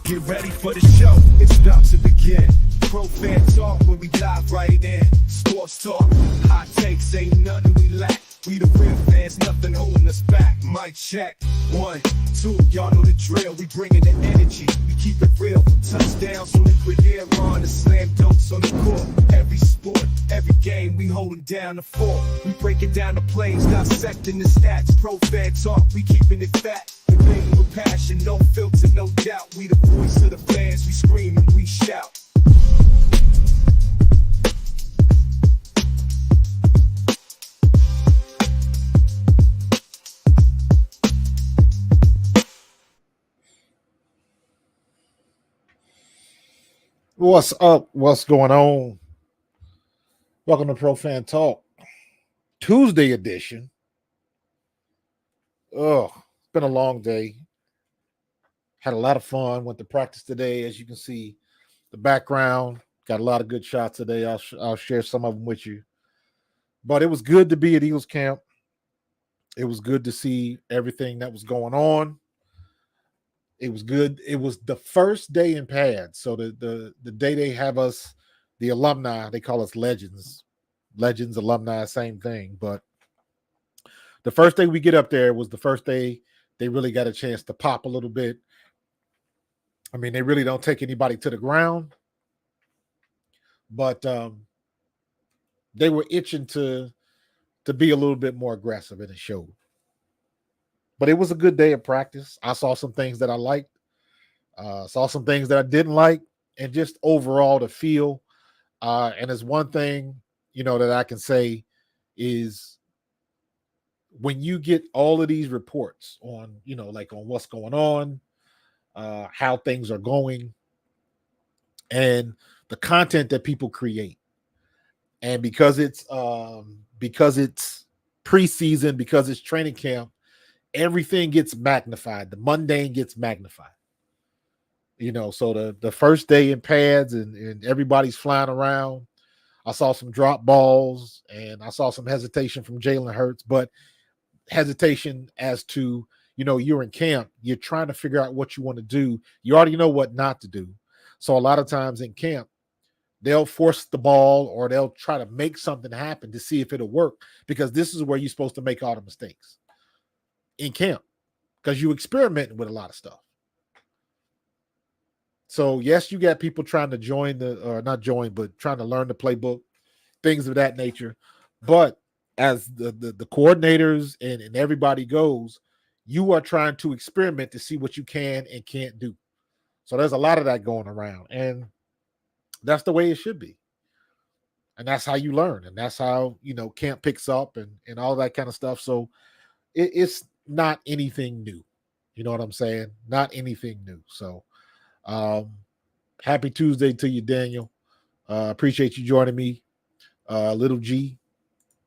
Get ready for the show, it's about to begin. Pro fan talk when we dive right in. Sports talk, hot takes, ain't nothing we lack. We the real fans, nothing holding us back. Mic check, 1, 2, y'all know the drill. We bringing the energy, we keep it real. Touchdowns on liquid air, on the slam dunks on the court. Every sport, every game, we holding down the fort. We breaking down the plays, dissecting the stats. Pro fan talk, we keeping it fat. Debating with passion, no filter, no doubt. We the voice of the fans, we scream and we shout. What's up? What's going on? Welcome to Pro Fan Talk, Tuesday edition. Oh, it's been a long day. Had a lot of fun. Went to practice today. As you can see, the background got a lot of good shots today. I'll share some of them with you. But it was good to be at Eagles camp. It was good to see everything that was going on. It was good. It was the first day in pads. So the day they have us, the alumni, they call us legends. Legends, alumni, same thing. But the first day we get up there was the first day they really got a chance to pop a little bit. I mean, they really don't take anybody to the ground. But they were itching to be a little bit more aggressive, and it showed. But it was a good day of practice. I saw some things that I liked, saw some things that I didn't like, and just overall the feel. And it's one thing, that I can say is when you get all of these reports on, like on what's going on, how things are going, and the content that people create. And because it's preseason, because it's training camp, everything gets magnified. The mundane gets magnified. So the first day in pads and everybody's flying around. I saw some drop balls and I saw some hesitation from Jalen Hurts, but hesitation as to, you're in camp. You're trying to figure out what you want to do. You already know what not to do. So a lot of times in camp, they'll force the ball or they'll try to make something happen to see if it'll work, because this is where you're supposed to make all the mistakes in camp, because you experimenting with a lot of stuff. So yes, you got people trying to trying to learn the playbook, things of that nature. But as the coordinators and everybody goes, you are trying to experiment to see what you can and can't do. So there's a lot of that going around, and that's the way it should be. And that's how you learn, and that's how camp picks up and all that kind of stuff. So it's not anything new. You know what I'm saying? Not anything new. So happy Tuesday to you, Daniel. Appreciate you joining me. Little G.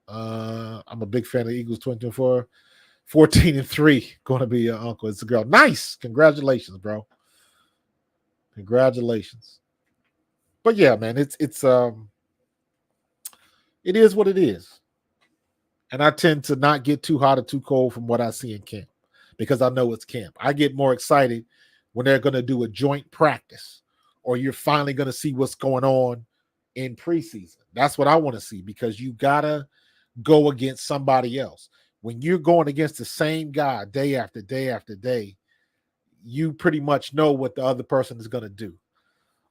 I'm a big fan of Eagles 2024. 14-3. Going to be your uncle. It's a girl. Nice. Congratulations, bro. Congratulations. But yeah, man, it is what it is. And I tend to not get too hot or too cold from what I see in camp, because I know it's camp. I get more excited when they're going to do a joint practice, or you're finally going to see what's going on in preseason. That's what I want to see, because you got to go against somebody else. When you're going against the same guy day after day after day, you pretty much know what the other person is going to do.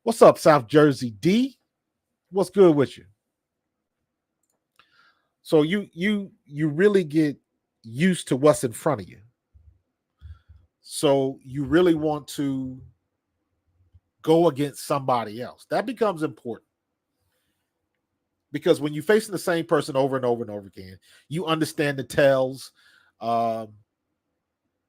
What's up, South Jersey D? What's good with you? So you really get used to what's in front of you. So you really want to go against somebody else. That becomes important, because when you're facing the same person over and over and over again, you understand the tells.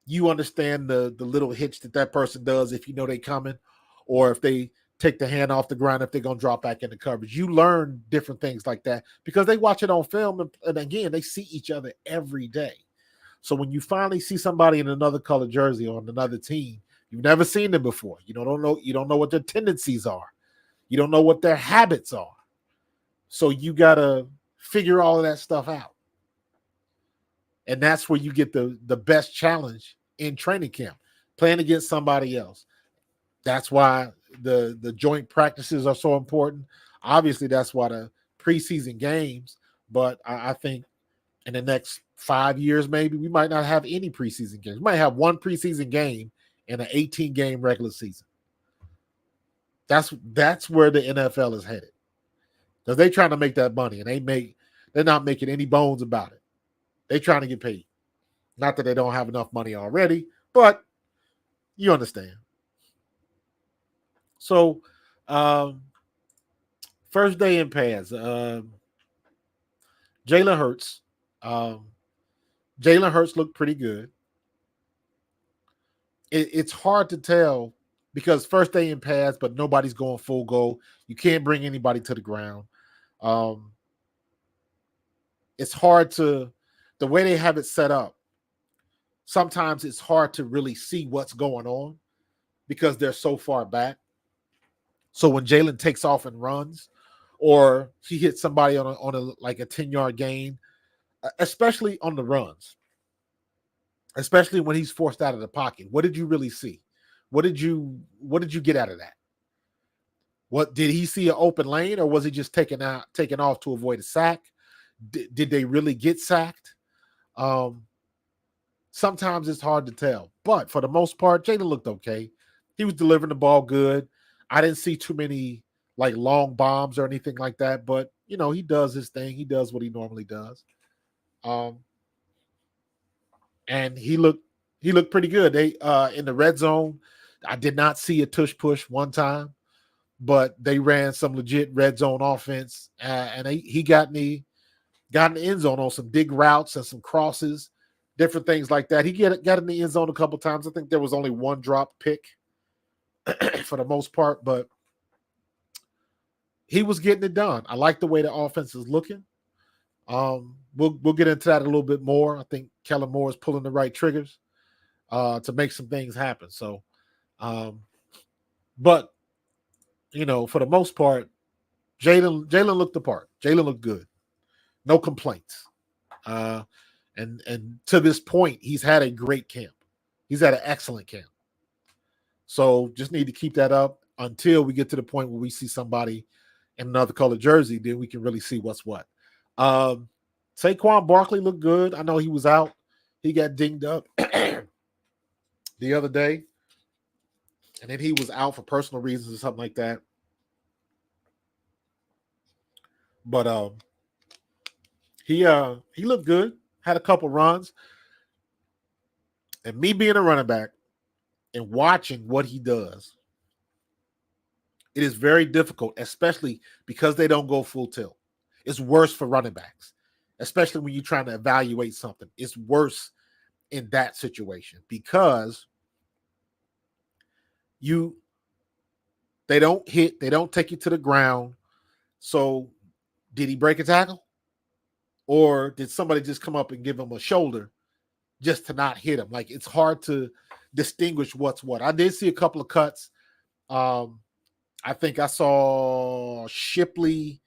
You understand the little hitch that person does if they coming, or if they take the hand off the ground, if they're going to drop back into coverage. You learn different things like that because they watch it on film. And again, they see each other every day. So when you finally see somebody in another color jersey on another team, you've never seen them before. You don't know what their tendencies are. You don't know what their habits are. So you got to figure all of that stuff out. And that's where you get the best challenge in training camp, playing against somebody else. That's why the joint practices are so important. Obviously, that's why the preseason games. But I think in the next 5 years, maybe we might not have any preseason games. We might have one preseason game in an 18-game regular season. That's where the NFL is headed, because they're trying to make that money, and they're not making any bones about it. They're trying to get paid. Not that they don't have enough money already, but you understand. So, first day in pads, Jalen Hurts. Um, Jalen Hurts looked pretty good. It's hard to tell because first day in pads, but nobody's going full go. You can't bring anybody to the ground. Um, it's hard to, the way they have it set up, sometimes it's hard to really see what's going on because they're so far back. So when Jalen takes off and runs, or he hits somebody on a like a 10-yard gain, especially on the runs, especially when he's forced out of the pocket, what did you really see? What did you get out of that? What did he see, an open lane, or was he just taken off to avoid a sack? Did they really get sacked? Sometimes it's hard to tell, but for the most part, Jalen looked okay. He was delivering the ball good. I didn't see too many like long bombs or anything like that, but he does his thing. He does what he normally does. And he looked pretty good. They in the red zone, I did not see a tush push one time, but they ran some legit red zone offense, and he got in the end zone on some dig routes and some crosses, different things like that. He got in the end zone a couple times. I think there was only one drop pick for the most part, but he was getting it done. I like the way the offense is looking. We'll get into that a little bit more. I think Kellen Moore is pulling the right triggers to make some things happen. So, but for the most part, Jalen looked the part. Jalen looked good. No complaints. And to this point, he's had a great camp. He's had an excellent camp. So just need to keep that up until we get to the point where we see somebody in another color jersey. Then we can really see what's what. Saquon Barkley looked good. I know he was out. He got dinged up the other day, and then he was out for personal reasons or something like that. But he looked good. Had a couple runs, and me being a running back and watching what he does, it is very difficult, especially because they don't go full tilt. It's worse for running backs, especially when you're trying to evaluate something. It's worse in that situation because they don't take you to the ground. So did he break a tackle? Or did somebody just come up and give him a shoulder just to not hit him? Like, it's hard to distinguish what's what. I did see a couple of cuts. I think I saw Shipley.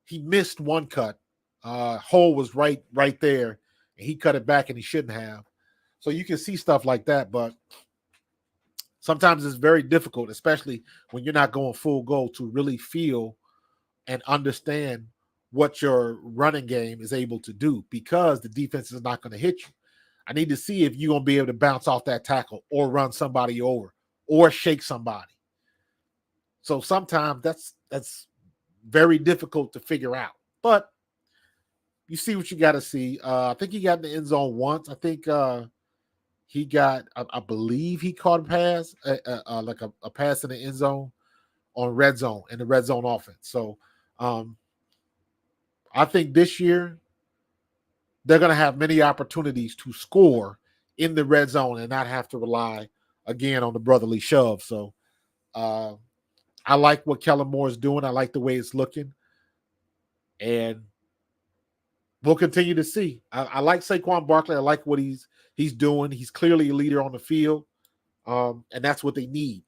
He missed one cut. Hole was right there, and he cut it back, and he shouldn't have. So you can see stuff like that, but sometimes it's very difficult, especially when you're not going full go, to really feel and understand what your running game is able to do, because the defense is not going to hit you. I need to see if you're going to be able to bounce off that tackle or run somebody over or shake somebody. So sometimes that's very difficult to figure out. But you see what you got to see. I think he got in the end zone once. I think he got, I believe he caught a pass, like a pass in the end zone on red zone, in the red zone offense. So I think this year they're going to have many opportunities to score in the red zone and not have to rely again on the brotherly shove. So I like what Kellen Moore is doing. I like the way it's looking, and we'll continue to see. I like Saquon Barkley. I like what he's doing. He's clearly a leader on the field, and that's what they need.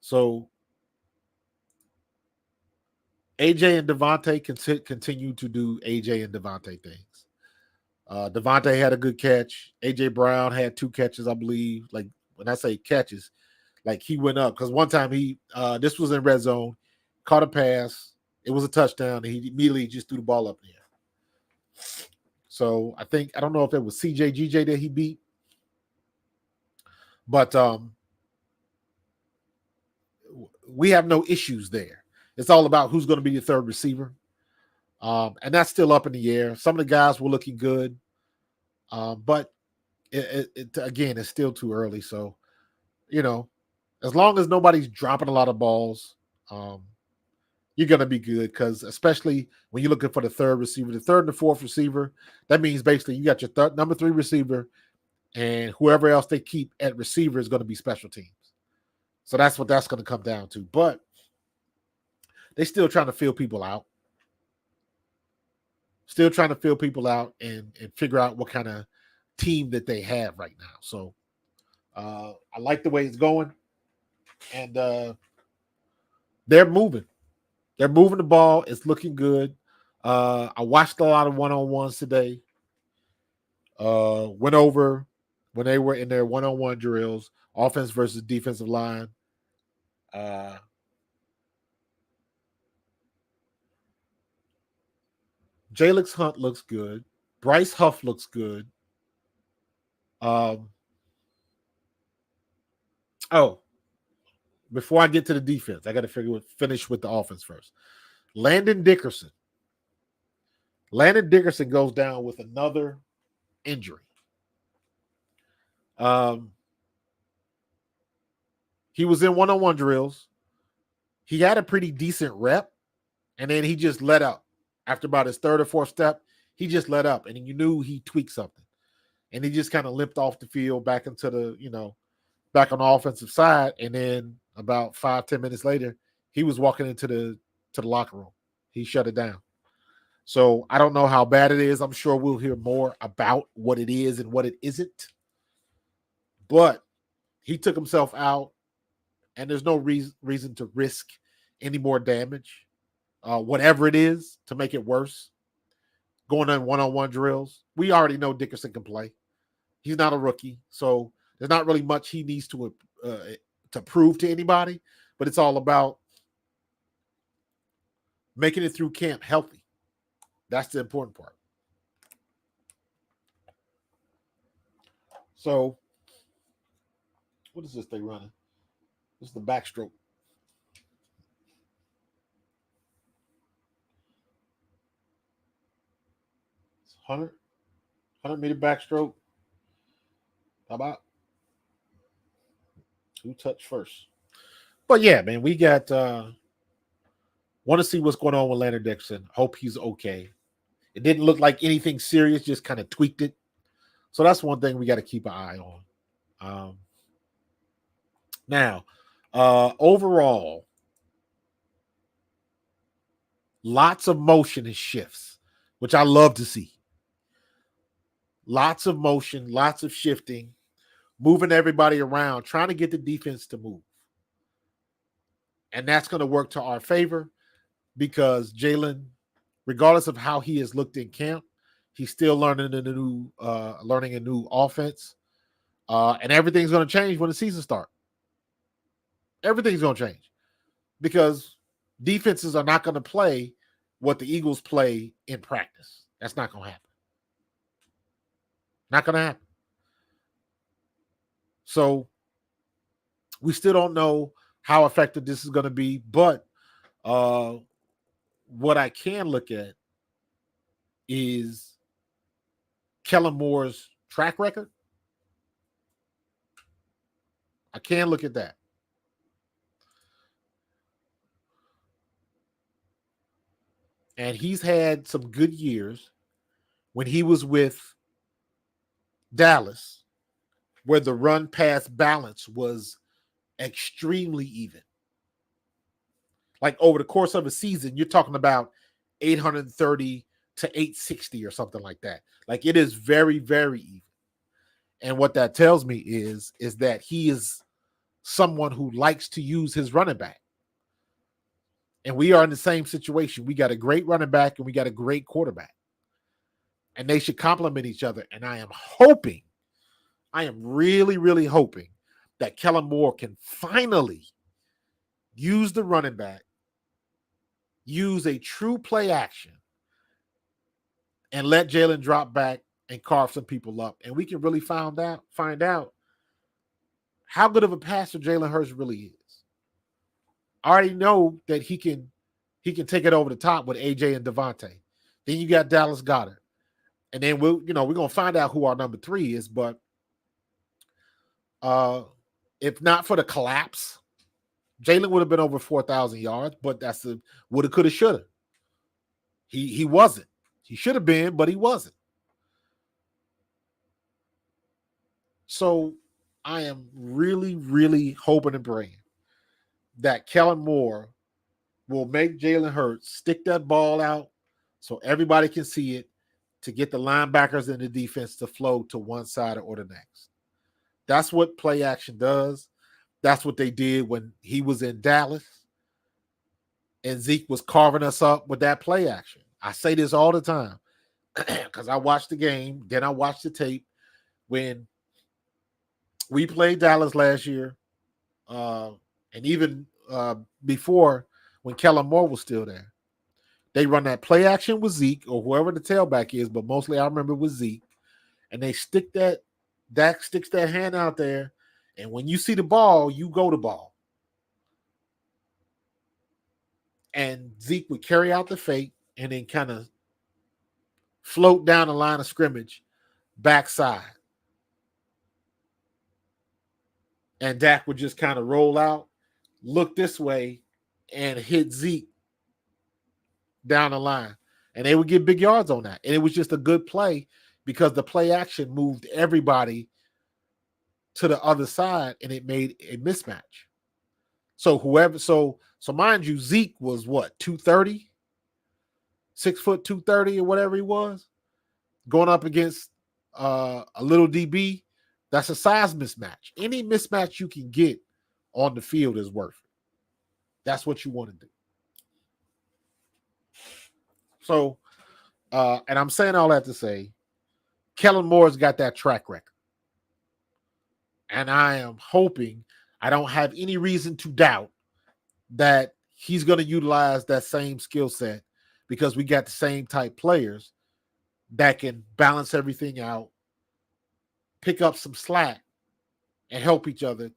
So AJ and Devontae continue to do AJ and Devontae things. Devontae had a good catch. AJ Brown had 2 catches, I believe. Like, when I say catches, Like he went up because one time this was in red zone, caught a pass. It was a touchdown, and he immediately just threw the ball up in the air. So I don't know if it was CJ GJ that he beat, but we have no issues there. It's all about who's going to be the third receiver. And that's still up in the air. Some of the guys were looking good, but again, it's still too early. So, as long as nobody's dropping a lot of balls, you're going to be good, because especially when you're looking for the third receiver, the third and the fourth receiver, that means basically you got your number 3 receiver, and whoever else they keep at receiver is going to be special teams. So that's what that's going to come down to. But they're still trying to fill people out. Still trying to fill people out and figure out what kind of team that they have right now. So I like the way it's going. And they're moving. They're moving the ball. It's looking good. I watched a lot of one-on-ones today. Went over when they were in their one-on-one drills, offense versus defensive line. Jalix Hunt looks good. Bryce Huff looks good. Before I get to the defense, I got to finish with the offense first. Landon Dickerson. Landon Dickerson goes down with another injury. He was in one-on-one drills. He had a pretty decent rep, and then he just let up. After about his third or fourth step, he just let up, and you knew he tweaked something. And he just kind of limped off the field back into the, back on the offensive side. And then about 5-10 minutes later, he was walking into the locker room. He shut it down. So I don't know how bad it is. I'm sure we'll hear more about what it is and what it isn't. But he took himself out, and there's no reason to risk any more damage. Whatever it is, to make it worse. Going on one-on-one drills. We already know Dickerson can play. He's not a rookie, so there's not really much he needs to prove to anybody, but it's all about making it through camp healthy. That's the important part. So, what is this thing running? This is the backstroke. It's 100 meter backstroke. How about who touched first? But yeah, man, we got want to see what's going on with Landon Dickerson. Hope he's okay. It didn't look like anything serious, just kind of tweaked it. So that's one thing we got to keep an eye on. Now, overall, lots of motion and shifts, which I love to see. Lots of motion, lots of shifting, moving everybody around, trying to get the defense to move. And that's going to work to our favor, because Jalen, regardless of how he has looked in camp, he's still learning a new offense. And everything's going to change when the season starts. Everything's going to change, because defenses are not going to play what the Eagles play in practice. That's not going to happen. Not going to happen. So we still don't know how effective this is going to be, but what I can look at is Kellen Moore's track record. I can look at that. And he's had some good years when he was with Dallas, where the run-pass balance was extremely even. Like over the course of a season, you're talking about 830 to 860 or something like that. Like it is very, very even. And what that tells me is that he is someone who likes to use his running back. And we are in the same situation. We got a great running back and we got a great quarterback. And they should complement each other. And I am really, really hoping that Kellen Moore can finally use the running back, use a true play action, and let Jalen drop back and carve some people up. And we can really find out how good of a passer Jalen Hurts really is. I already know that he can take it over the top with AJ and Devontae. Then you got Dallas Goedert. And then we're gonna find out who our number 3 is, but if not for the collapse, Jalen would have been over 4,000 yards, but that's the woulda, coulda, shoulda. He wasn't. He should have been, but he wasn't. So I am really, really hoping and praying that Kellen Moore will make Jalen Hurts stick that ball out so everybody can see it, to get the linebackers and the defense to flow to one side or the next. That's what play action does. That's what they did when he was in Dallas and Zeke was carving us up with that play action. I say this all the time because I watched the game, then I watched the tape when we played Dallas last year, and even before when Kellen Moore was still there. They run that play action with Zeke or whoever the tailback is, but mostly I remember with Zeke, and they Dak sticks that hand out there, and when you see the ball, you go to ball. And Zeke would carry out the fake and then kind of float down the line of scrimmage backside. And Dak would just kind of roll out, look this way, and hit Zeke down the line. And they would get big yards on that. And it was just a good play because the play action moved everybody to the other side and it made a mismatch. So mind you, Zeke was what, 230? 6 foot 230 or whatever he was, going up against a little DB. That's a size mismatch. Any mismatch you can get on the field is worth it. That's what you want to do. So, and I'm saying all that to say, Kellen Moore's got that track record. And I am hoping, I don't have any reason to doubt that he's going to utilize that same skill set because we got the same type players that can balance everything out, pick up some slack, and help each other.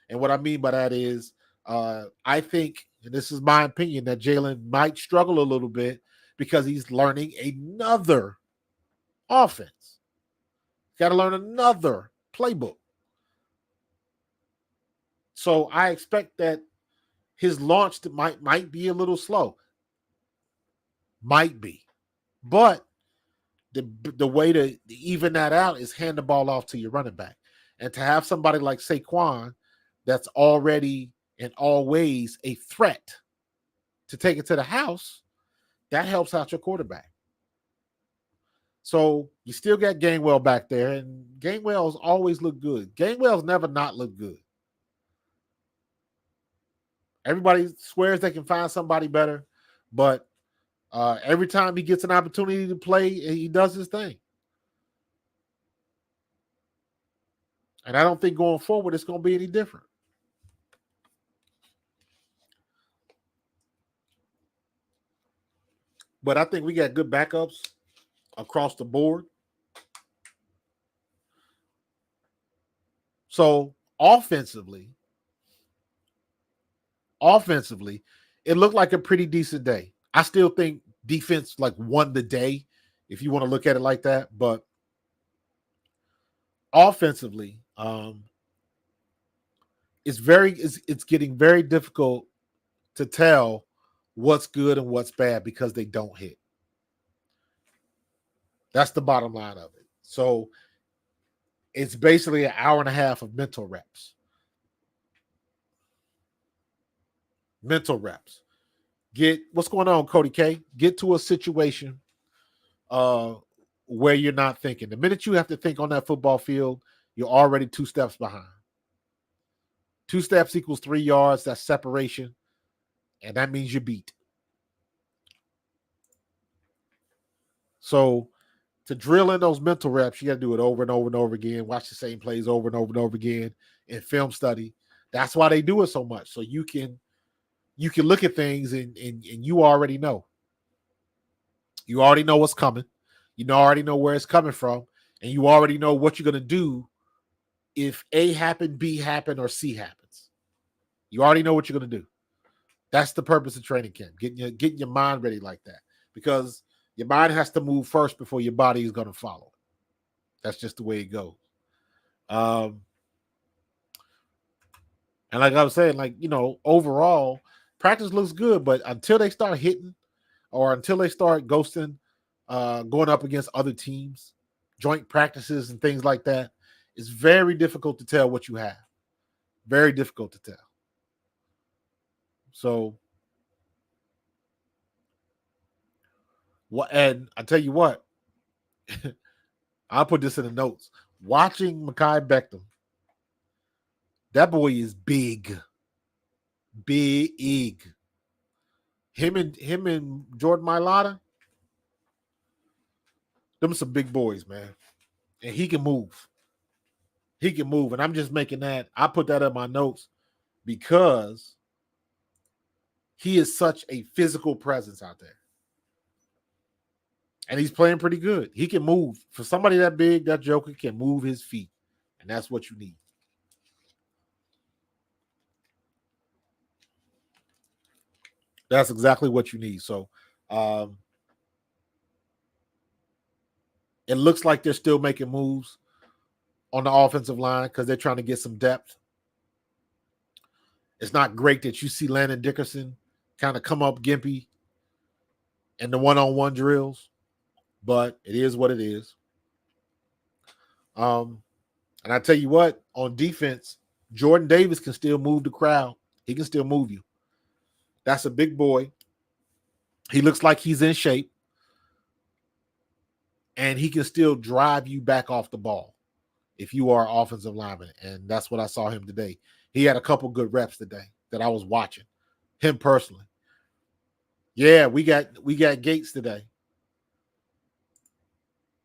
And what I mean by that is, I think, and this is my opinion, that Jalen might struggle a little bit because he's learning another offense. Got to learn another playbook. So I expect that his launch might be a little slow. Might be. But the way to even that out is hand the ball off to your running back. And to have somebody like Saquon that's already and always a threat to take it to the house, that helps out your quarterback. So you still got Gainwell back there, and Gainwell's always looked good. Gainwell's never not looked good. Everybody swears they can find somebody better, but every time he gets an opportunity to play, he does his thing. And I don't think going forward it's going to be any different. But I think we got good backups across the board. So offensively, it looked like a pretty decent day. I still think defense won the day, if you want to look at it like that. But offensively, it's getting very difficult to tell what's good and what's bad because they don't hit. That's the bottom line of it. So it's basically an hour and a half of mental reps. Get what's going on, Cody K. Get to a situation where you're not thinking. The minute you have to think on that football field, you're already 2 steps behind. 2 steps equals 3 yards. That's separation. And that means you're beat. So to drill in those mental reps, you got to do it over and over and over again. Watch the same plays over and over and over again in film study. That's why they do it so much. So you can look at things and you already know. You already know what's coming. You already know where it's coming from, and you already know what you're going to do if A happen, B happen, or C happens. You already know what you're going to do. That's the purpose of training camp, getting your mind ready like that, because your mind has to move first before your body is going to follow. That's just the way it goes. And like I was saying, like, overall, practice looks good, but until they start hitting or until they start ghosting, going up against other teams, joint practices and things like that, it's very difficult to tell what you have. Very difficult to tell. So, and I tell you what, I'll put this in the notes. Watching Mekhi Becton, that boy is big. Big. Him and Jordan Mailata, them some big boys, man. And he can move. He can move. And I'm just making that. I put that in my notes because he is such a physical presence out there. And he's playing pretty good. He can move. For somebody that big, that joker can move his feet. And that's what you need. That's exactly what you need. So it looks like they're still making moves on the offensive line because they're trying to get some depth. It's not great that you see Landon Dickerson kind of come up gimpy in the one-on-one drills, but it is what it is. And I tell you what, on defense, Jordan Davis can still move the crowd. He can still move you. That's a big boy. He looks like he's in shape. And he can still drive you back off the ball if you are an offensive lineman. And that's what I saw him today. He had a couple good reps today that I was watching, him personally. Yeah, we got Gates today.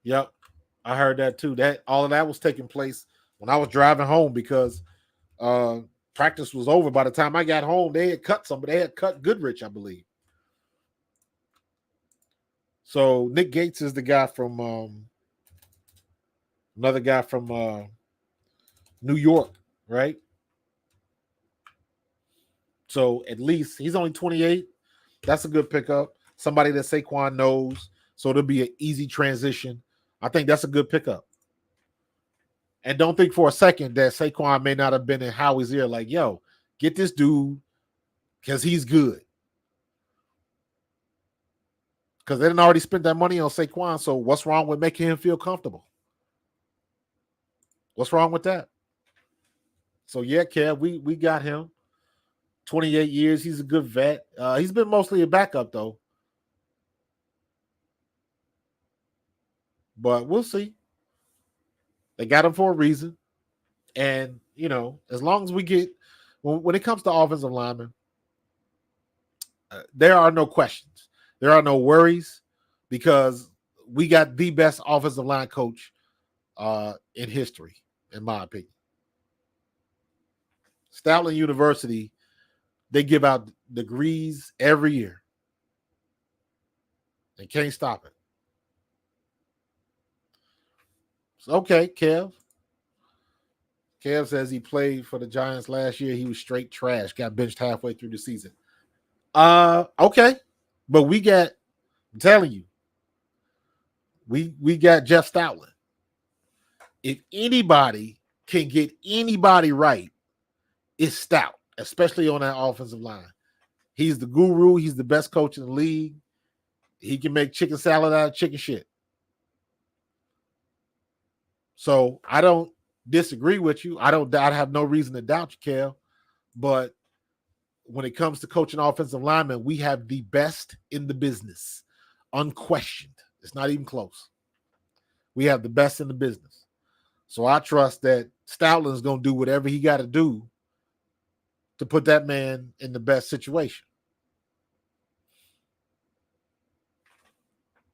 Yep, I heard that too. That all of that was taking place when I was driving home because practice was over. By the time I got home, they had cut somebody. They had cut Goodrich, I believe. So Nick Gates is the guy from another guy from New York, right? So at least he's only 28. That's a good pickup. Somebody that Saquon knows. So it'll be an easy transition. I think that's a good pickup. And don't think for a second that Saquon may not have been in Howie's ear like, yo, get this dude because he's good. Because they didn't already spend that money on Saquon, so what's wrong with making him feel comfortable? What's wrong with that? So, yeah, Kev, we got him. 28 years. He's a good vet. He's been mostly a backup, though. But we'll see. They got him for a reason. And, as long as we get – when it comes to offensive linemen, there are no questions. There are no worries because we got the best offensive line coach in history, in my opinion. Stoutland University, they give out degrees every year. They can't stop it. So, okay, Kev. Kev says he played for the Giants last year. He was straight trash. Got benched halfway through the season. Okay. But I'm telling you, we got Jeff Stoutland. If anybody can get anybody right, it's Stout, especially on that offensive line. He's the guru. He's the best coach in the league. He can make chicken salad out of chicken shit. So I don't disagree with you. I have no reason to doubt you, Kel. But when it comes to coaching offensive linemen, we have the best in the business, unquestioned. It's not even close. We have the best in the business. So I trust that Stoutland's going to do whatever he got to do to put that man in the best situation.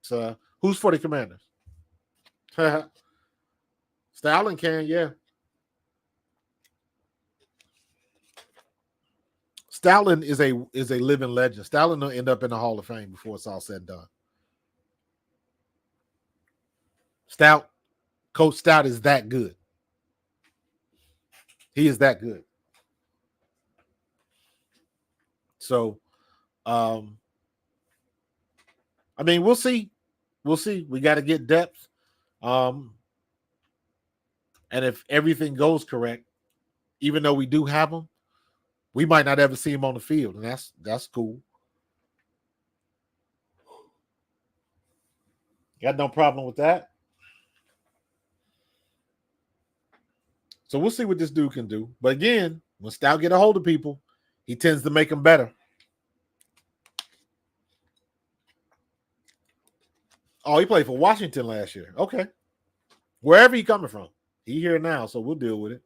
So who's for the Commanders? Stalin can, yeah. Stalin is a living legend. Stalin will end up in the Hall of Fame before it's all said and done. Coach Stout is that good. He is that good. So, I mean, we'll see. We'll see. We got to get depth. And if everything goes correct, even though we do have them, we might not ever see him on the field, and that's cool. Got no problem with that. So we'll see what this dude can do. But again, when Stout get a hold of people, he tends to make them better. Oh, he played for Washington last year. Okay. Wherever he coming from. He here now, so we'll deal with it.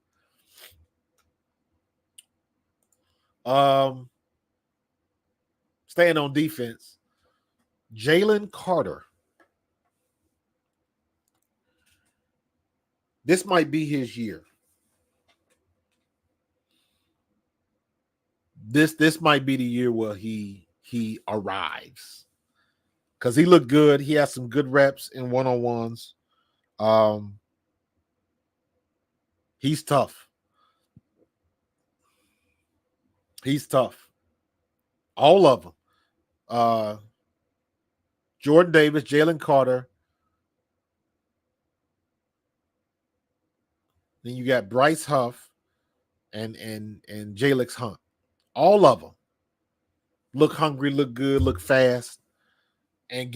Staying on defense, Jalen Carter. This might be his year. This might be the year where he arrives. Because he looked good. He has some good reps in one-on-ones. He's tough. He's tough. All of them. Jordan Davis, Jalen Carter. Then you got Bryce Huff and Jalix Hunt. All of them look hungry, look good, look fast, and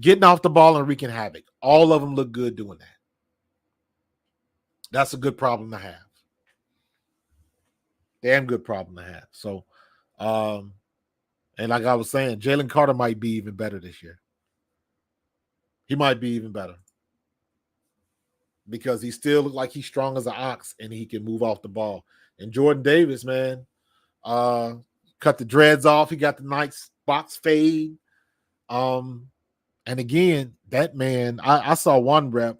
getting off the ball and wreaking havoc. All of them look good doing that. That's a good problem to have. Damn good problem to have. So, and like I was saying, Jalen Carter might be even better this year. He might be even better. Because he still looks like he's strong as an ox and he can move off the ball. And Jordan Davis, man, cut the dreads off. He got the nice box fade. And again, that man, I saw one rep.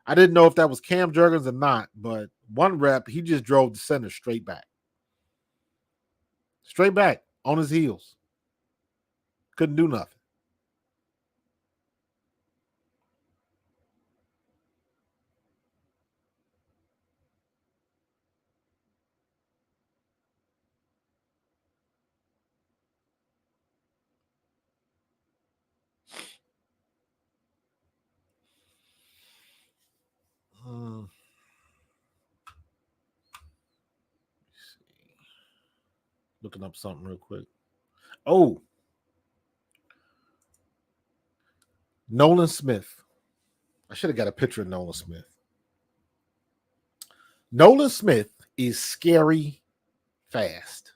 I didn't know if that was Cam Jurgens or not, but one rep, he just drove the center straight back. Straight back on his heels. Couldn't do nothing. Looking up something real quick. Oh, Nolan Smith. I should have got a picture of Nolan Smith. Nolan Smith is scary fast.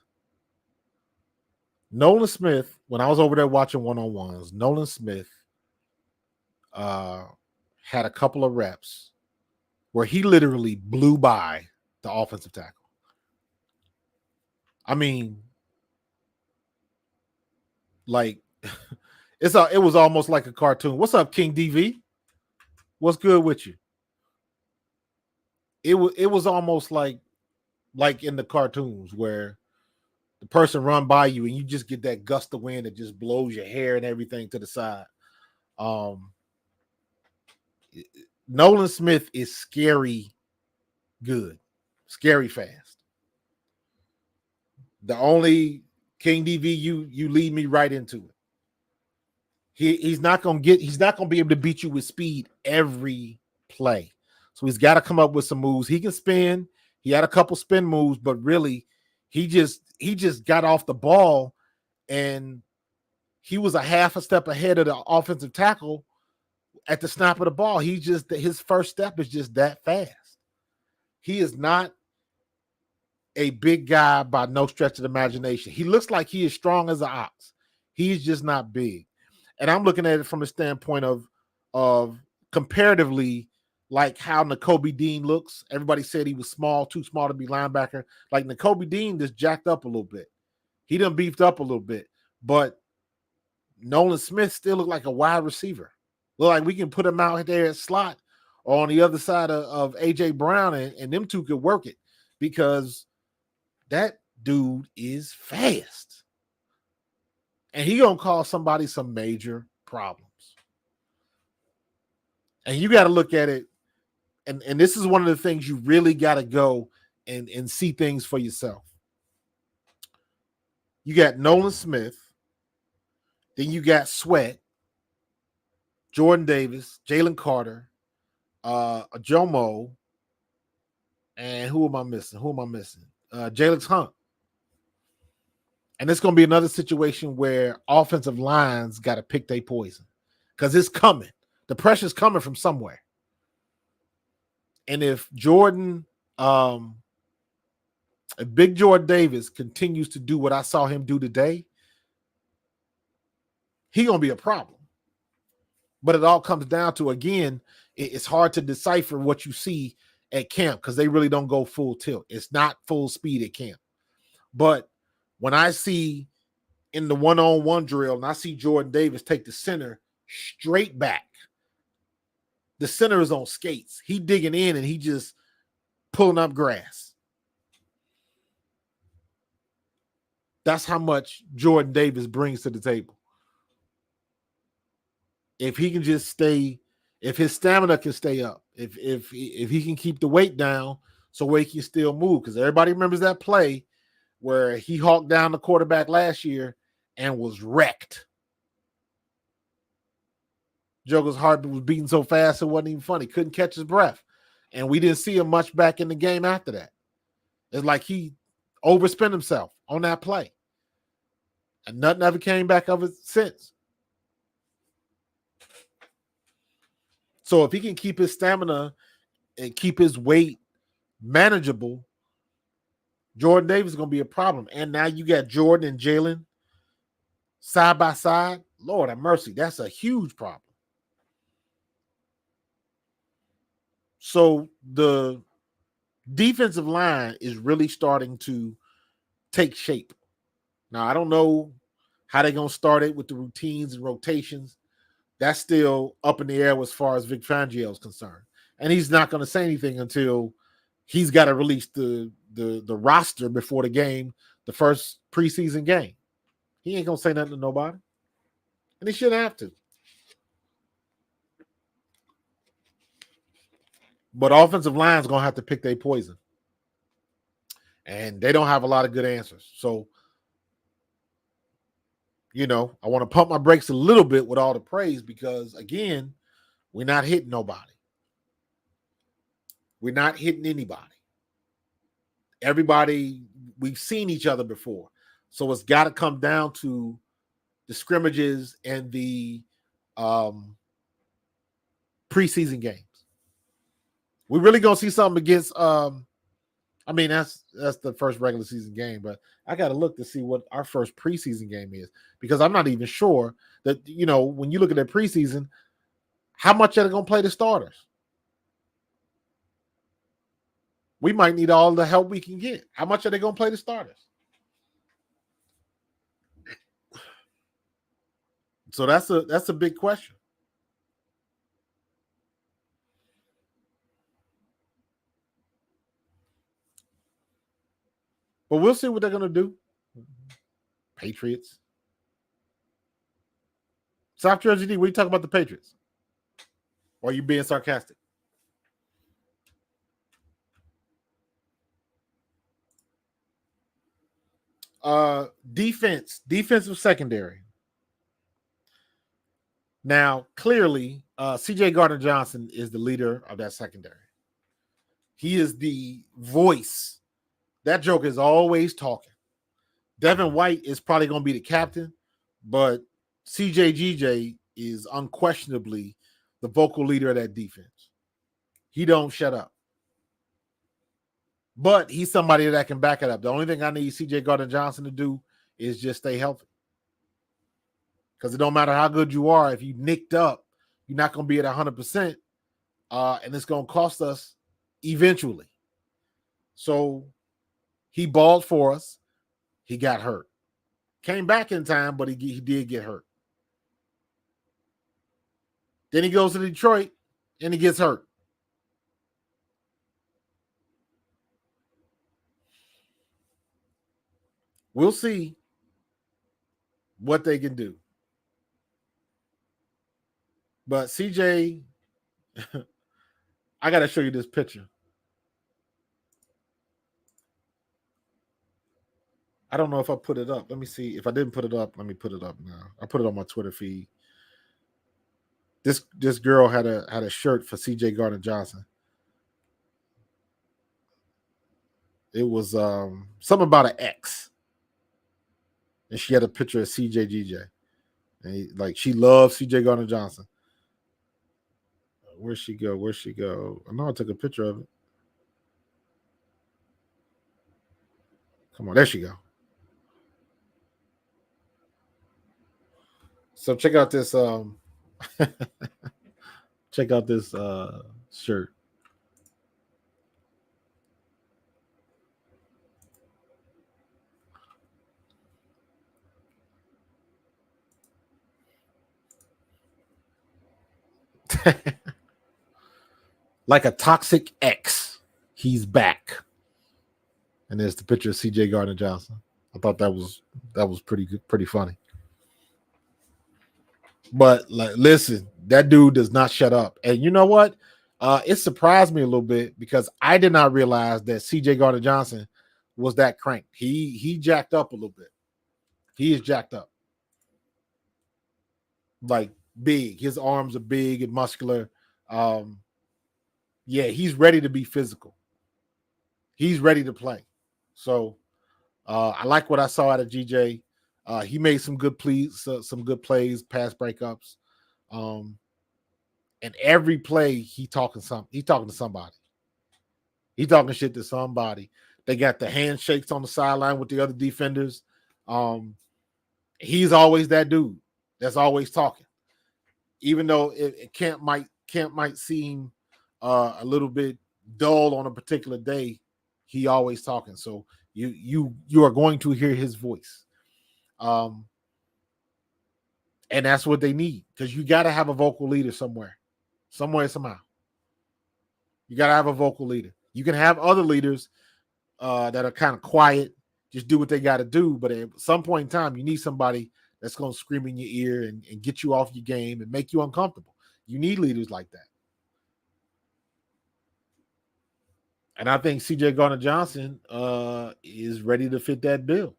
Nolan Smith, when I was over there watching one-on-ones, Nolan Smith had a couple of reps where he literally blew by the offensive tackle. I mean, like, it was almost like a cartoon. What's up, King DV? What's good with you? It was almost like in the cartoons where the person run by you and you just get that gust of wind that just blows your hair and everything to the side. Nolan Smith is scary good, scary fast. The only King DV, you lead me right into it. He's not gonna be able to beat you with speed every play. So he's got to come up with some moves. He can spin. He had a couple spin moves, but really, he just got off the ball and he was a half a step ahead of the offensive tackle at the snap of the ball. His first step is just that fast. He is not a big guy by no stretch of the imagination. He looks like he is strong as an ox. He's just not big. And I'm looking at it from a standpoint of comparatively like how Nakobe Dean looks. Everybody said he was small, too small to be linebacker. Like Nakobe Dean just jacked up a little bit. He done beefed up a little bit. But Nolan Smith still looked like a wide receiver. Look like we can put him out there at slot, or on the other side of AJ Brown, and them two could work it, because that dude is fast. And he gonna cause somebody some major problems. And you got to look at it, and this is one of the things you really got to go and see things for yourself. You got Nolan Smith, then you got Sweat, Jordan Davis, Jalen Carter, Jomo, and who am I missing? Jalen Hunt. And it's going to be another situation where offensive lines got to pick their poison, because it's coming. The pressure's coming from somewhere. And if Big Jordan Davis continues to do what I saw him do today, he's going to be a problem. But it all comes down to, again, it's hard to decipher what you see at camp, because they really don't go full tilt. It's not full speed at camp. But when I see in the one-on-one drill and I see Jordan Davis take the center straight back, the center is on skates. He digging in and he just pulling up grass. That's how much Jordan Davis brings to the table. If he can just stay, if his stamina can stay up, if he can keep the weight down so where he can still move, because everybody remembers that play where he hawked down the quarterback last year and was wrecked. Joker's heart was beating so fast it wasn't even funny. Couldn't catch his breath. And we didn't see him much back in the game after that. It's like he overspent himself on that play. And nothing ever came back of it since. So if he can keep his stamina and keep his weight manageable, Jordan Davis is going to be a problem. And now you got Jordan and Jalen side by side. Lord have mercy. That's a huge problem. So the defensive line is really starting to take shape. Now, I don't know how they're going to start it with the routines and rotations. That's still up in the air as far as Vic Fangio is concerned. And he's not going to say anything until he's got to release the roster before the game, the first preseason game. He ain't going to say nothing to nobody. And he shouldn't have to. But offensive line is going to have to pick their poison. And they don't have a lot of good answers. So, I want to pump my brakes a little bit with all the praise, because, again, we're not hitting nobody. We're not hitting anybody. Everybody, we've seen each other before. So it's got to come down to the scrimmages and the preseason games. We really gonna see something against. That's the first regular season game, but I got to look to see what our first preseason game is, because I'm not even sure that when you look at that preseason, how much are they gonna play the starters? We might need all the help we can get. How much are they gonna play the starters? So that's a big question. But we'll see what they're going to do. Patriots. South Jersey D, what are you talking about the Patriots? Or are you being sarcastic? Defensive secondary. Now, clearly, C.J. Gardner-Johnson is the leader of that secondary. He is the voice. That joke is always talking. Devin White is probably going to be the captain, but CJGJ is unquestionably the vocal leader of that defense. He don't shut up. But he's somebody that can back it up. The only thing I need C.J. Gardner-Johnson to do is just stay healthy. Because it don't matter how good you are. If you nicked up, you're not going to be at 100%. And it's going to cost us eventually. So he balled for us. He got hurt. Came back in time, but he did get hurt. Then he goes to Detroit, and he gets hurt. We'll see what they can do. But CJ, I got to show you this picture. I don't know if I put it up. Let me see. If I didn't put it up, let me put it up now. I put it on my Twitter feed. This girl had a shirt for CJ Gardner Johnson. It was something about an X, and she had a picture of CJ and she loves CJ Gardner Johnson. Where'd she go? Where'd she go? I know I took a picture of it. Come on, there she go. So check out this check out this shirt. Like a toxic ex, he's back. And there's the picture of CJ Gardner Johnson. I thought that was pretty good, pretty funny. But listen, that dude does not shut up. And you know what? It surprised me a little bit because I did not realize that CJ Gardner Johnson was that cranked. He jacked up a little bit. He is jacked up. Like big. His arms are big and muscular. Yeah, he's ready to be physical. He's ready to play. So I like what I saw out of GJ. He made some good plays, pass breakups. And every play he talking to somebody. He talking shit to somebody. They got the handshakes on the sideline with the other defenders. He's always that dude that's always talking. Even though Camp might seem a little bit dull on a particular day, he always talking. So you are going to hear his voice. And that's what they need, because you got to have a vocal leader somewhere, somehow. You got to have a vocal leader. You can have other leaders that are kind of quiet, just do what they got to do. But at some point in time, you need somebody that's going to scream in your ear and get you off your game and make you uncomfortable. You need leaders like that. And I think CJ Gardner Johnson is ready to fit that bill.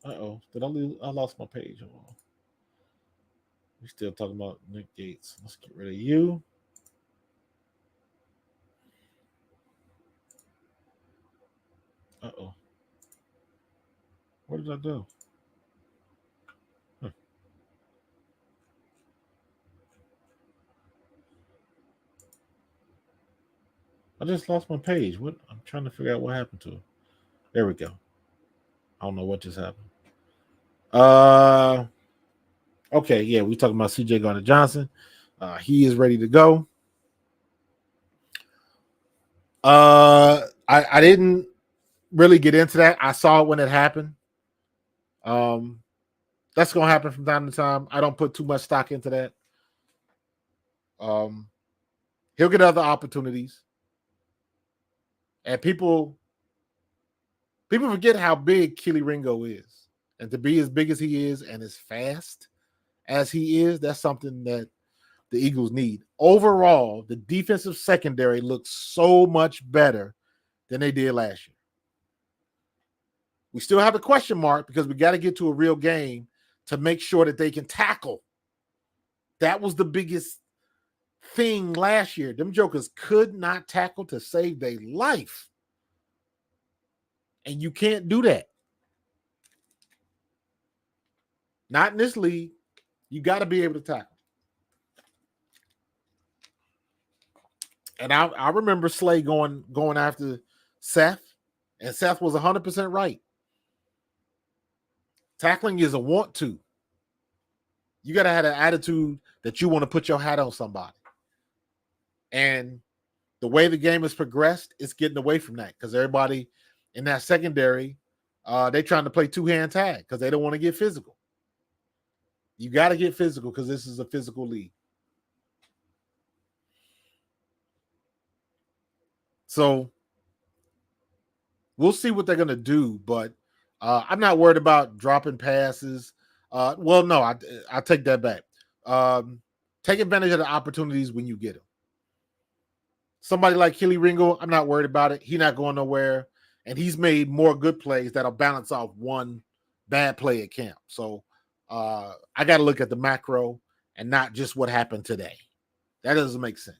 Uh-oh. Did I lose? I lost my page. Hold on. We're still talking about Nick Gates. Let's get rid of you. Uh-oh. What did I do? I just lost my page. What? I'm trying to figure out what happened to it. There we go. I don't know what just happened. Okay, yeah, we talking about CJ Gardner Johnson. He is ready to go. I didn't really get into that. I saw it when it happened. That's gonna happen from time to time. I don't put too much stock into that. He'll get other opportunities. And people forget how big Kelee Ringo is. And to be as big as he is and as fast as he is, that's something that the Eagles need. Overall, the defensive secondary looks so much better than they did last year. We still have a question mark because we got to get to a real game to make sure that they can tackle. That was the biggest thing last year. Them jokers could not tackle to save their life. And you can't do that. Not in this league. You got to be able to tackle. And I remember Slay going after Seth, and Seth was 100% right. Tackling is a want to. You got to have an attitude that you want to put your hat on somebody. And the way the game has progressed, it's getting away from that because everybody in that secondary, they're trying to play two-hand tag because they don't want to get physical. You got to get physical because this is a physical league. So We'll see what they're going to do, but I'm not worried about dropping passes. Well, no, I take that back. Take advantage of the opportunities when you get them. Somebody like Kelee Ringo, I'm not worried about it. He's not going nowhere, and he's made more good plays that'll balance off one bad play at camp. So I got to look at the macro and not just what happened today. That doesn't make sense.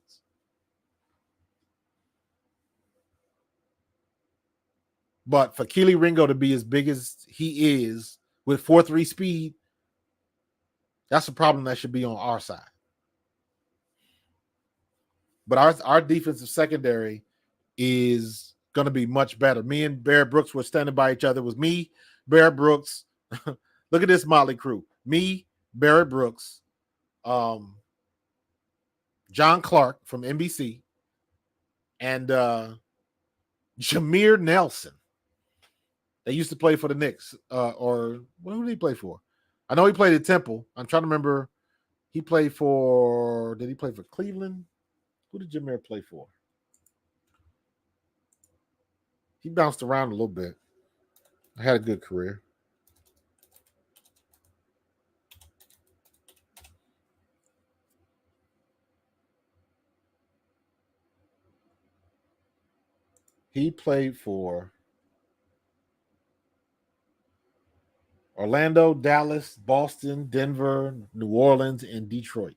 But for Kelee Ringo to be as big as he is with 4.3 speed, that's a problem that should be on our side. But our defensive secondary is going to be much better. Me and Barrett Brooks were standing by each other. It was me, Barrett Brooks. Look at this motley crew. Me, Barrett Brooks, John Clark from NBC, and Jameer Nelson. They used to play for the Knicks. Or who did he play for? I know he played at Temple. I'm trying to remember. He played for – did he play for Cleveland? Who did Jameer play for? He bounced around a little bit. I had a good career. He played for Orlando, Dallas, Boston, Denver, New Orleans, and Detroit.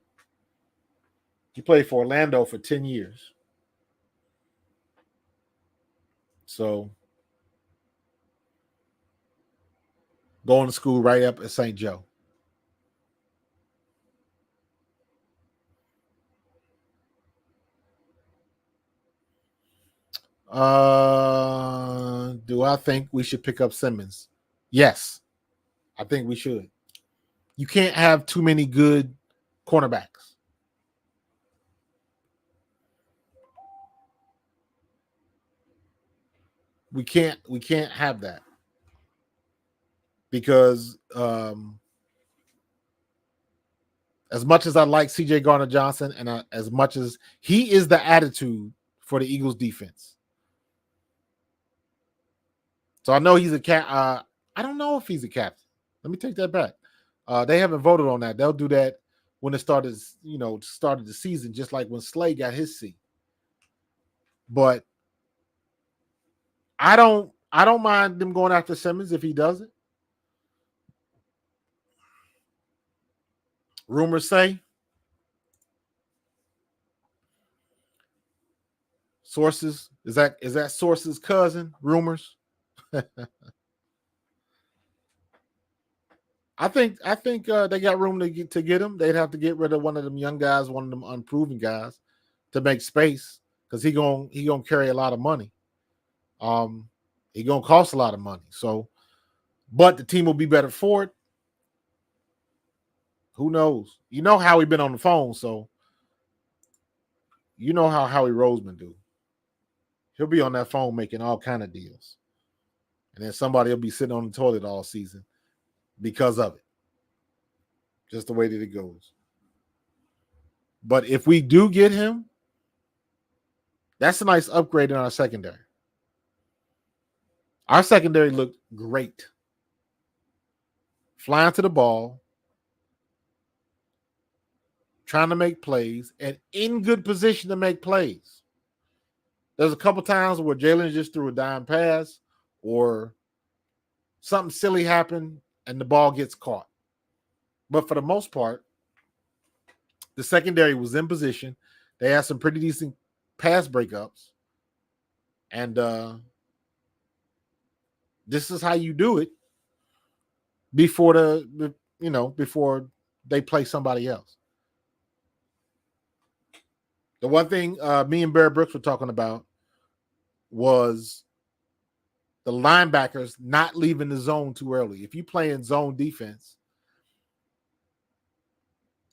He played for Orlando for 10 years. So, going to school right up at St. Joe. Do I think we should pick up Simmons? Yes, I think we should. You can't have too many good cornerbacks. We can't have that because as much as I like CJ Gardner-Johnson and as much as he is the attitude for the Eagles defense. So I know he's a cat. I don't know if he's a captain. Let me take that back. They haven't voted on that. They'll do that when it started the season, just like when Slay got his seat. But I don't mind them going after Simmons if he doesn't. Rumors say sources is that source's cousin? Rumors. I think they got room to get him. They'd have to get rid of one of them young guys, one of them unproven guys, to make space because he gonna carry a lot of money. He gonna cost a lot of money. So, but the team will be better for it. Who knows? You know how he been on the phone, so you know how Howie Roseman do. He'll be on that phone making all kind of deals, and then somebody will be sitting on the toilet all season because of it. Just the way that it goes. But if we do get him, that's a nice upgrade in our secondary. Our secondary looked great. Flying to the ball, trying to make plays, and in good position to make plays. There's a couple times where Jalen just threw a dime pass or something silly happened and the ball gets caught. But for the most part, the secondary was in position. They had some pretty decent pass breakups. And this is how you do it before before they play somebody else. The one thing me and Barrett Brooks were talking about was the linebackers not leaving the zone too early. If you play in zone defense,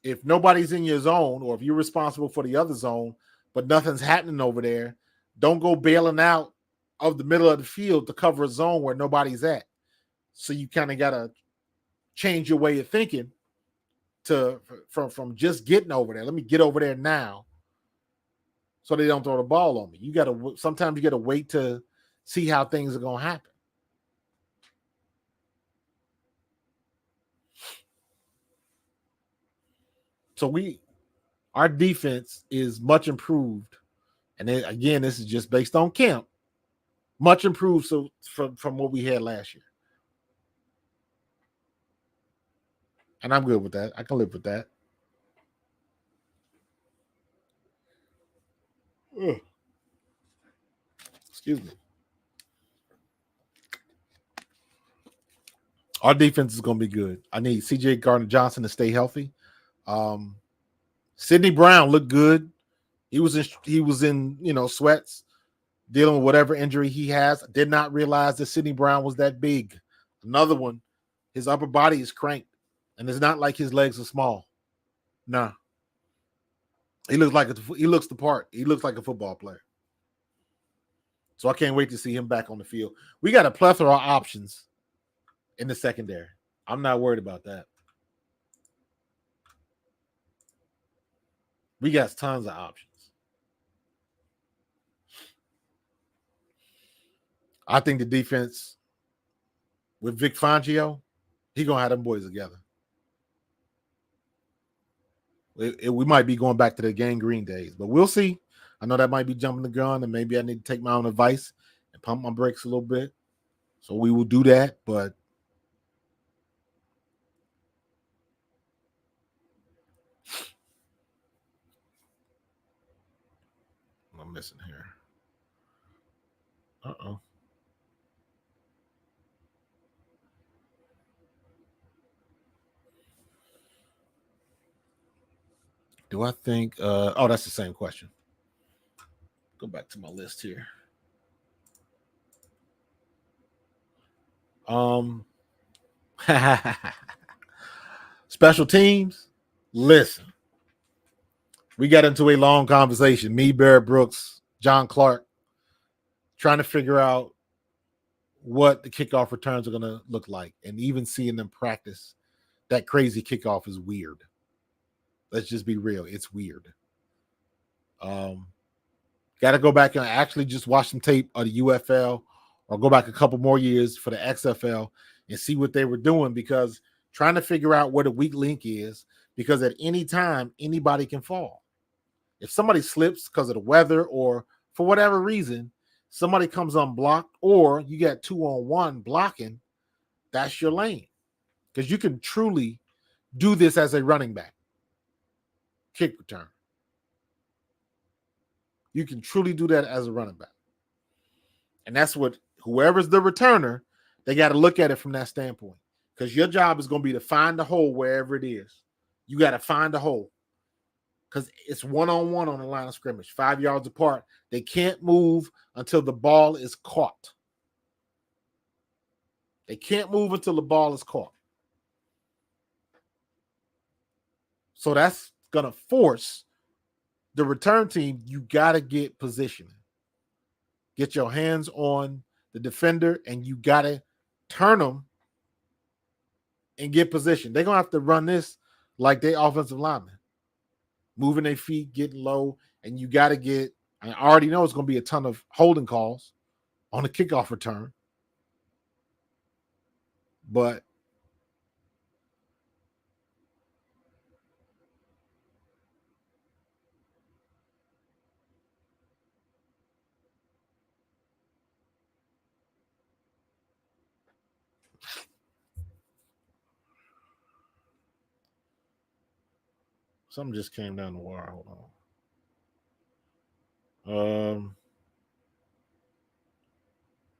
if nobody's in your zone or if you're responsible for the other zone, but nothing's happening over there, don't go bailing out of the middle of the field to cover a zone where nobody's at. So you kind of got to change your way of thinking from just getting over there. Let me get over there now so they don't throw the ball on me. Sometimes you got to wait to see how things are going to happen. So our defense is much improved. And then, again, this is just based on camp. Much improved from what we had last year. And I'm good with that. I can live with that. Ugh. Excuse me. Our defense is going to be good. I need CJ Gardner-Johnson to stay healthy. Sidney Brown looked good. He was in sweats, dealing with whatever injury he has. I did not realize that Sidney Brown was that big. Another one, his upper body is cranked, and it's not like his legs are small. Nah. He looks the part. He looks like a football player. So I can't wait to see him back on the field. We got a plethora of options in the secondary. I'm not worried about that. We got tons of options. I think the defense with Vic Fangio, he going to have them boys together. We might be going back to the Gang Green days, but we'll see. I know that might be jumping the gun, and maybe I need to take my own advice and pump my brakes a little bit. So we will do that, but I'm missing here. Uh-oh. Do I think that's the same question. Go back to my list here. Special teams. Listen, we got into a long conversation. Me, Barrett Brooks, John Clark, trying to figure out what the kickoff returns are going to look like, and even seeing them practice that crazy kickoff is weird. Let's just be real. It's weird. Got to go back and actually just watch some tape of the UFL or go back a couple more years for the XFL and see what they were doing, because trying to figure out where the weak link is, because at any time, anybody can fall. If somebody slips because of the weather or for whatever reason, somebody comes unblocked, or you got 2-on-1 blocking, that's your lane. Because you can truly do this as a running back. Kick return. You can truly do that as a running back. And that's what whoever's the returner, they got to look at it from that standpoint. Because your job is going to be to find the hole wherever it is. You got to find the hole. Because it's one-on-one on the line of scrimmage, 5 yards apart. They can't move until the ball is caught. They can't move until the ball is caught. So that's going to force the return team. You got to get positioning. Get your hands on the defender, and you got to turn them and get position. They're going to have to run this like they offensive linemen. Moving their feet, getting low, and you got to get – I already know it's going to be a ton of holding calls on the kickoff return. But something just came down the wire. Hold on.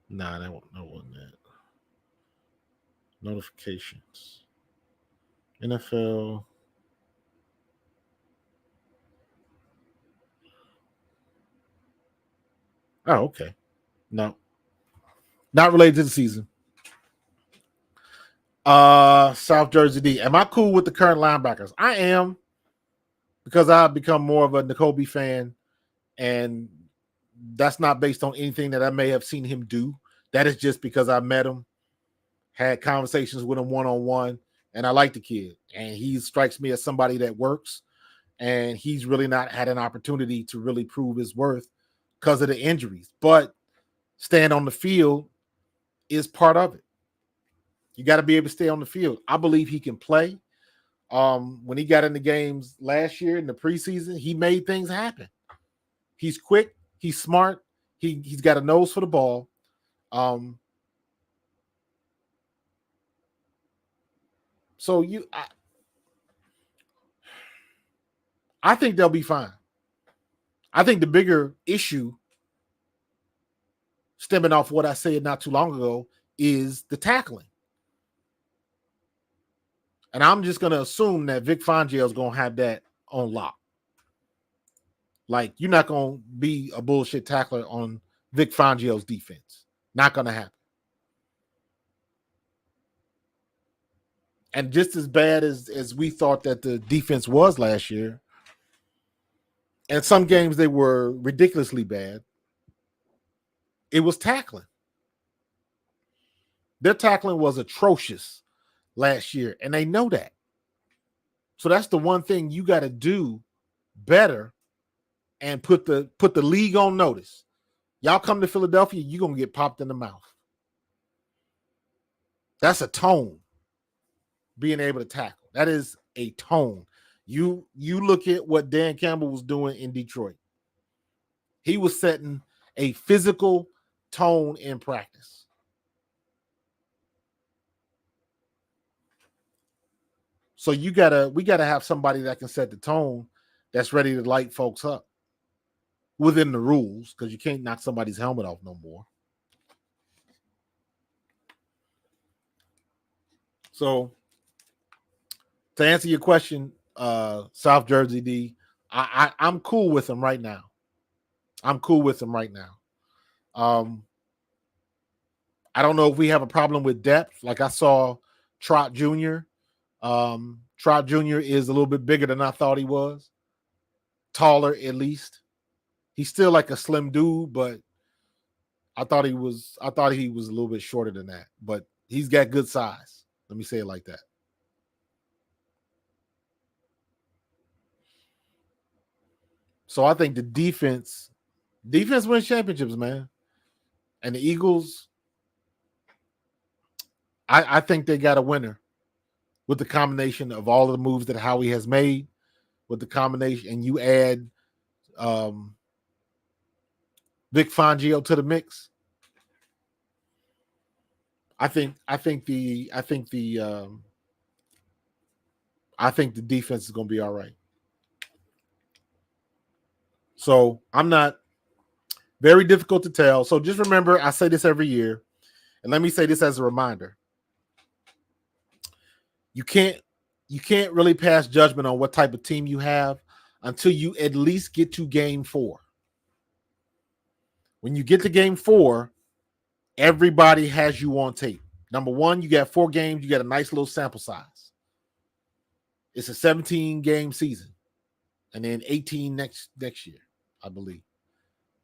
Nah, that wasn't it. Notifications. NFL. Oh, okay. No. Not related to the season. South Jersey D. Am I cool with the current linebackers? I am, because I've become more of a Nakobe fan, and that's not based on anything that I may have seen him do. That is just because I met him, had conversations with him one-on-one, and I like the kid. And he strikes me as somebody that works, and he's really not had an opportunity to really prove his worth because of the injuries. But staying on the field is part of it. You got to be able to stay on the field. I believe he can play. When he got in the games last year in the preseason, he made things happen. He's quick. He's smart. He's got a nose for the ball. So I think they'll be fine. I think the bigger issue, stemming off what I said not too long ago, is the tackling. And I'm just going to assume that Vic Fangio is going to have that on lock. Like, you're not going to be a bullshit tackler on Vic Fangio's defense. Not going to happen. And just as bad as we thought that the defense was last year, and some games they were ridiculously bad, it was tackling. Their tackling was atrocious last year, and they know that. So that's the one thing you got to do better and put the league on notice. Y'all come to Philadelphia, you're going to get popped in the mouth. That's a tone, being able to tackle. That is a tone. You look at what Dan Campbell was doing in Detroit. He was setting a physical tone in practice. So we gotta have somebody that can set the tone, that's ready to light folks up within the rules, because you can't knock somebody's helmet off no more. So to answer your question, South Jersey D, I'm cool with him right now. I don't know if we have a problem with depth. Like I saw Trot Jr. Trot Jr. is a little bit bigger than I thought he was. Taller, at least. He's still like a slim dude, but I thought he was a little bit shorter than that. But he's got good size. Let me say it like that. So I think the defense wins championships, man. And the Eagles, I think they got a winner with the combination of all of the moves that Howie has made, with the combination, and you add Vic Fangio to the mix. I think the defense is going to be all right. So I'm not very difficult to tell. So just remember, I say this every year, and let me say this as a reminder. You can't really pass judgment on what type of team you have until you at least get to game 4. When you get to game 4, everybody has you on tape. Number one, you got 4 games. You got a nice little sample size. It's a 17-game season, and then 18 next year, I believe.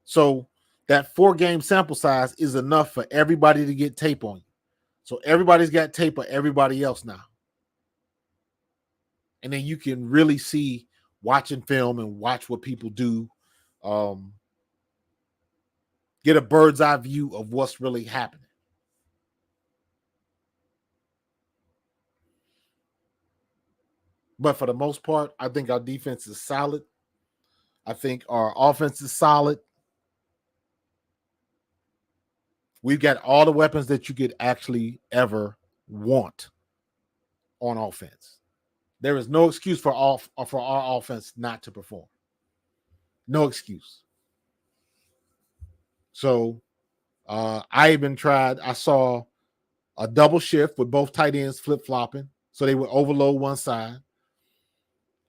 So that 4-game sample size is enough for everybody to get tape on you. So everybody's got tape of everybody else now. And then you can really see, watching film and watch what people do, get a bird's eye view of what's really happening. But for the most part, I think our defense is solid. I think our offense is solid. We've got all the weapons that you could actually ever want on offense. There is no excuse for our offense not to perform. No excuse. So I saw a double shift with both tight ends flip-flopping, so they would overload one side.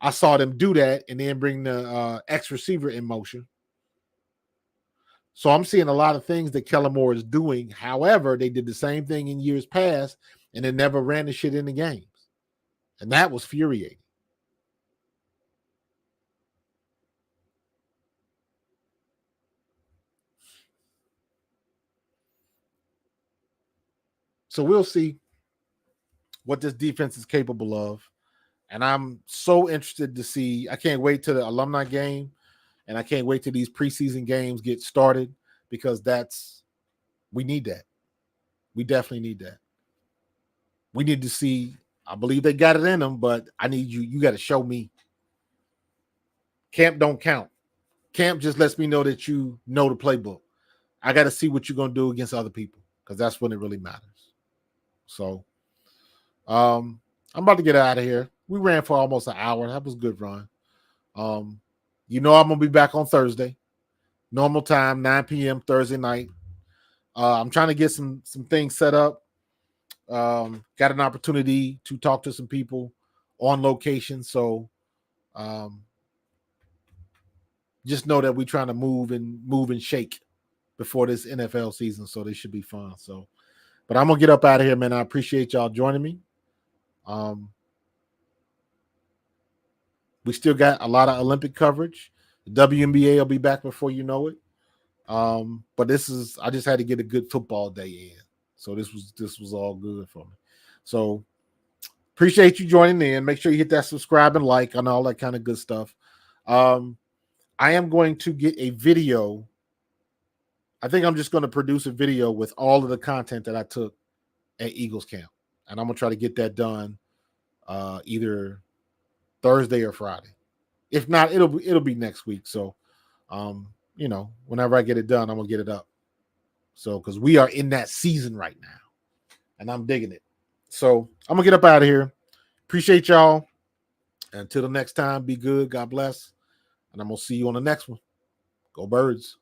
I saw them do that and then bring the X receiver in motion. So I'm seeing a lot of things that Kellen Moore is doing. However, they did the same thing in years past, and they never ran the shit in the games. And that was infuriating. So we'll see what this defense is capable of. And I'm so interested to see. I can't wait to the alumni game, and I can't wait till these preseason games get started, because that's We need that. We definitely need that. We need to see. I believe they got it in them, but I need you. You got to show me. Camp don't count. Camp just lets me know that you know the playbook. I got to see what you're going to do against other people because that's when it really matters. So, I'm about to get out of here. We ran for almost an hour. That was a good run. I'm gonna be back on Thursday, normal time, 9 p.m. Thursday night. I'm trying to get some things set up. Got an opportunity to talk to some people on location, so just know that we're trying to move and shake before this NFL season, so they should be fun. So, but I'm gonna get up out of here, man. I appreciate y'all joining me. We still got a lot of Olympic coverage. The WNBA will be back before you know it. But I just had to get a good football day in. So this was all good for me. So appreciate you joining in. Make sure you hit that subscribe and like and all that kind of good stuff. I am going to get a video. I think I'm just going to produce a video with all of the content that I took at Eagles camp. And I'm going to try to get that done either Thursday or Friday. If not, it'll be next week. So, whenever I get it done, I'm gonna get it up. So, because we are in that season right now, and I'm digging it. So, I'm gonna get up out of here. Appreciate y'all. Until the next time, be good. God bless, and I'm gonna see you on the next one. Go Birds.